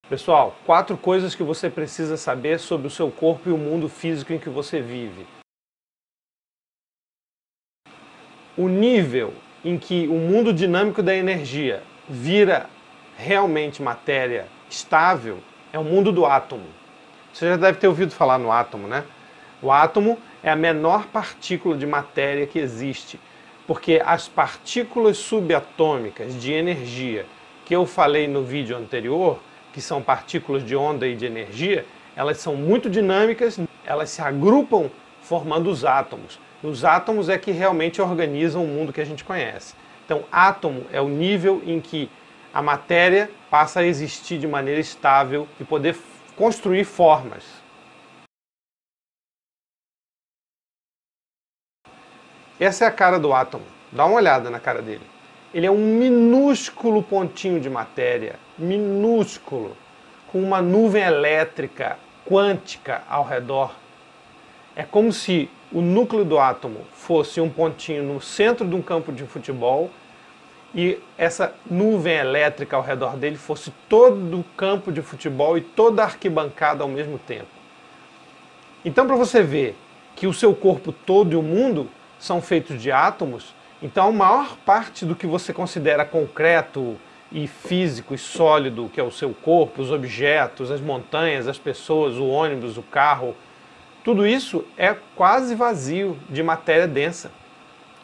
Pessoal, 4 coisas que você precisa saber sobre o seu corpo e o mundo físico em que você vive. O nível em que o mundo dinâmico da energia vira realmente matéria estável é o mundo do átomo. Você já deve ter ouvido falar no átomo, né? O átomo é a menor partícula de matéria que existe, porque as partículas subatômicas de energia que eu falei no vídeo anterior, que são partículas de onda e de energia, elas são muito dinâmicas, elas se agrupam formando os átomos. E os átomos é que realmente organizam o mundo que a gente conhece. Então, átomo é o nível em que a matéria passa a existir de maneira estável e poder construir formas. Essa é a cara do átomo. Dá uma olhada na cara dele. Ele é um minúsculo pontinho de matéria, minúsculo, com uma nuvem elétrica quântica ao redor. É como se o núcleo do átomo fosse um pontinho no centro de um campo de futebol e essa nuvem elétrica ao redor dele fosse todo o campo de futebol e toda a arquibancada ao mesmo tempo. Então, para você ver que o seu corpo todo e o mundo são feitos de átomos, então a maior parte do que você considera concreto e físico e sólido, que é o seu corpo, os objetos, as montanhas, as pessoas, o ônibus, o carro, tudo isso é quase vazio de matéria densa.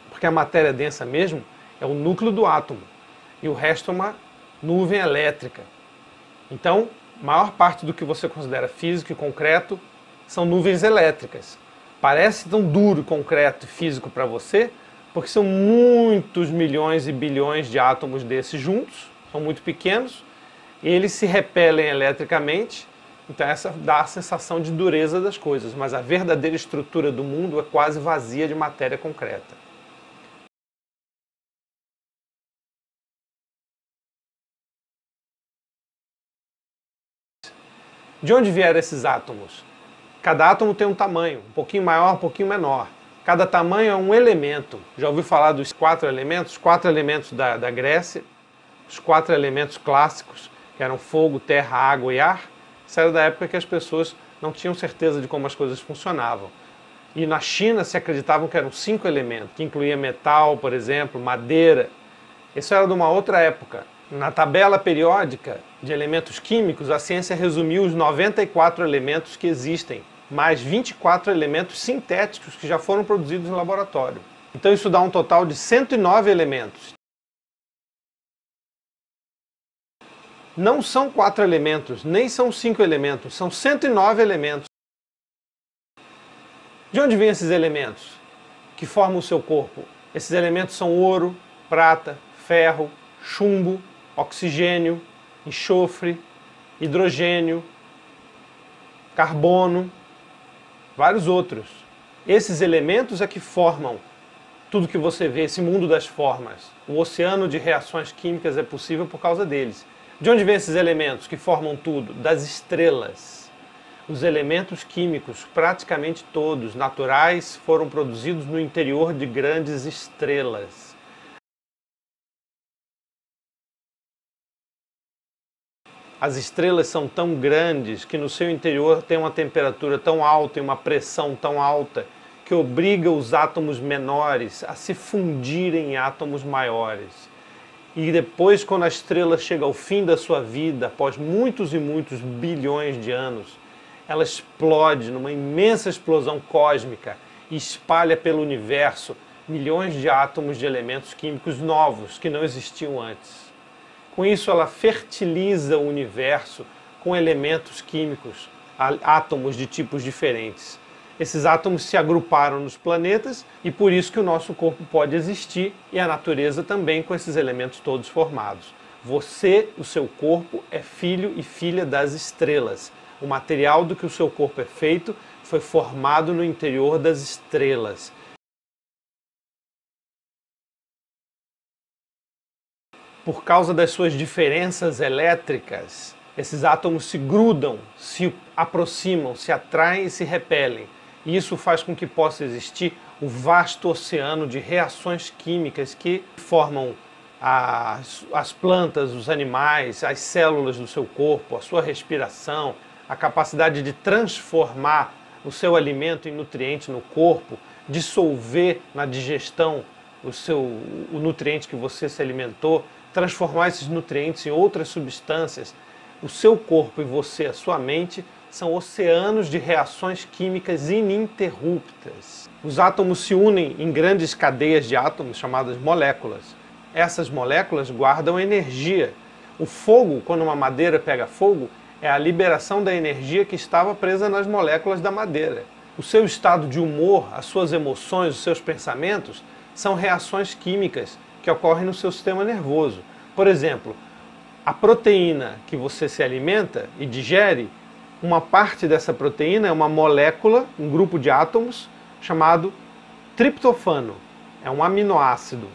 Porque a matéria densa mesmo é o núcleo do átomo e o resto é uma nuvem elétrica. Então, a maior parte do que você considera físico e concreto são nuvens elétricas. Parece tão duro, concreto e físico para você, porque são muitos milhões e bilhões de átomos desses juntos, são muito pequenos, e eles se repelem eletricamente, então essa dá a sensação de dureza das coisas, mas a verdadeira estrutura do mundo é quase vazia de matéria concreta. De onde vieram esses átomos? Cada átomo tem um tamanho, um pouquinho maior, um pouquinho menor. Cada tamanho é um elemento. Já ouviu falar dos 4 elementos? Os 4 elementos da Grécia, os 4 elementos clássicos, que eram fogo, terra, água e ar. Isso era da época que as pessoas não tinham certeza de como as coisas funcionavam. E na China se acreditavam que eram 5 elementos, que incluía metal, por exemplo, madeira. Isso era de uma outra época. Na tabela periódica de elementos químicos, a ciência resumiu os 94 elementos que existem, mais 24 elementos sintéticos que já foram produzidos no laboratório. Então isso dá um total de 109 elementos. Não são 4 elementos, nem são 5 elementos, são 109 elementos. De onde vêm esses elementos que formam o seu corpo? Esses elementos são ouro, prata, ferro, chumbo, oxigênio, enxofre, hidrogênio, carbono, vários outros. Esses elementos é que formam tudo que você vê, esse mundo das formas. O oceano de reações químicas é possível por causa deles. De onde vêm esses elementos que formam tudo? Das estrelas. Os elementos químicos, praticamente todos, naturais, foram produzidos no interior de grandes estrelas. As estrelas são tão grandes que no seu interior tem uma temperatura tão alta e uma pressão tão alta que obriga os átomos menores a se fundirem em átomos maiores. E depois, quando a estrela chega ao fim da sua vida, após muitos e muitos bilhões de anos, ela explode numa imensa explosão cósmica e espalha pelo universo milhões de átomos de elementos químicos novos que não existiam antes. Com isso, ela fertiliza o universo com elementos químicos, átomos de tipos diferentes. Esses átomos se agruparam nos planetas e por isso que o nosso corpo pode existir e a natureza também com esses elementos todos formados. Você, o seu corpo, é filho e filha das estrelas. O material do que o seu corpo é feito foi formado no interior das estrelas. Por causa das suas diferenças elétricas, esses átomos se grudam, se aproximam, se atraem e se repelem. E isso faz com que possa existir o vasto oceano de reações químicas que formam as plantas, os animais, as células do seu corpo, a sua respiração, a capacidade de transformar o seu alimento em nutriente no corpo, dissolver na digestão o nutriente que você se alimentou, transformar esses nutrientes em outras substâncias. O seu corpo e você, a sua mente, são oceanos de reações químicas ininterruptas. Os átomos se unem em grandes cadeias de átomos chamadas moléculas. Essas moléculas guardam energia. O fogo, quando uma madeira pega fogo, é a liberação da energia que estava presa nas moléculas da madeira. O seu estado de humor, as suas emoções, os seus pensamentos são reações químicas que ocorrem no seu sistema nervoso. Por exemplo, a proteína que você se alimenta e digere, uma parte dessa proteína é uma molécula, um grupo de átomos, chamado triptofano. É um aminoácido.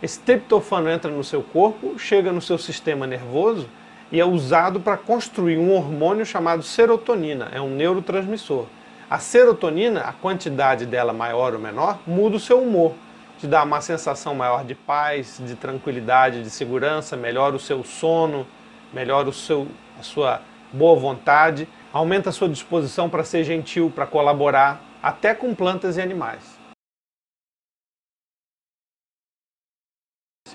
Esse triptofano entra no seu corpo, chega no seu sistema nervoso e é usado para construir um hormônio chamado serotonina, é um neurotransmissor. A serotonina, a quantidade dela maior ou menor, muda o seu humor, te dá uma sensação maior de paz, de tranquilidade, de segurança, melhora o seu sono, melhora a sua boa vontade, aumenta a sua disposição para ser gentil, para colaborar, até com plantas e animais.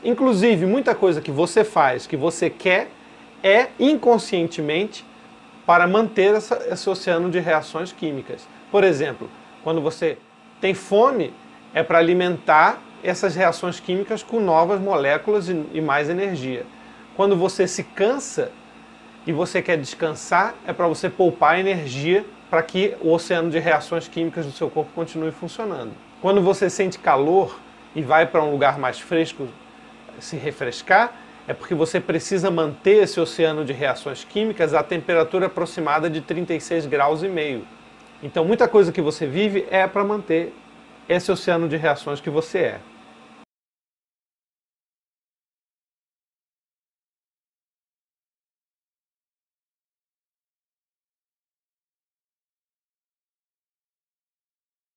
Inclusive, muita coisa que você faz, que você quer, é inconscientemente para manter esse oceano de reações químicas. Por exemplo, quando você tem fome, é para alimentar essas reações químicas com novas moléculas e mais energia. Quando você se cansa e você quer descansar, é para você poupar energia para que o oceano de reações químicas do seu corpo continue funcionando. Quando você sente calor e vai para um lugar mais fresco se refrescar, é porque você precisa manter esse oceano de reações químicas a temperatura aproximada de 36,5 graus. Então muita coisa que você vive é para manter esse oceano de reações que você é.